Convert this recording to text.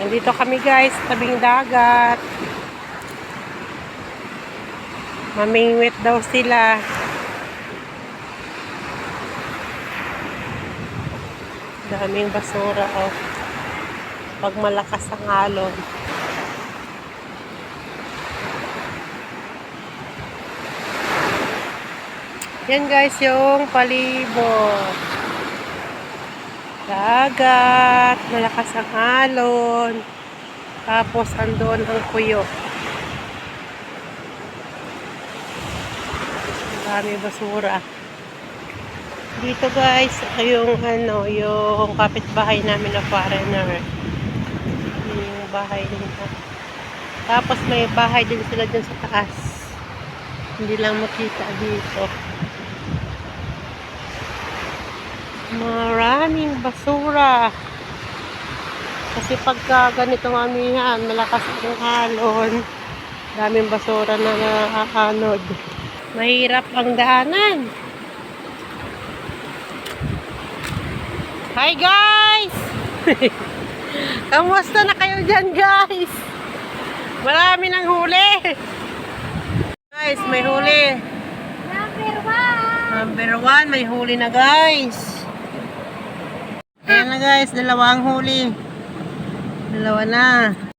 Nandito kami guys, tabing dagat. Mamingwit daw sila. Daming basura oh. Pag malakas ang alon. Yan guys yung palibot. Dagat, malakas ang alon. Tapos andon ang kuyo. Dami basura. Dito guys, yung yung kapitbahay namin na foreigner. Yung bahay nila. Tapos may bahay din sila dyan sa taas. Hindi lang makita dito. Maraming basura. Kasi pagka ganitong amihan, malakas ang alon. Daming basura na nakakanod. Mahirap ang daanan. Hi guys! Kamusta na kayo dyan guys? Marami ng huli. Guys, may huli. Number 1, may huli na guys. Ayan na guys, dalawang huli. Dalawa na.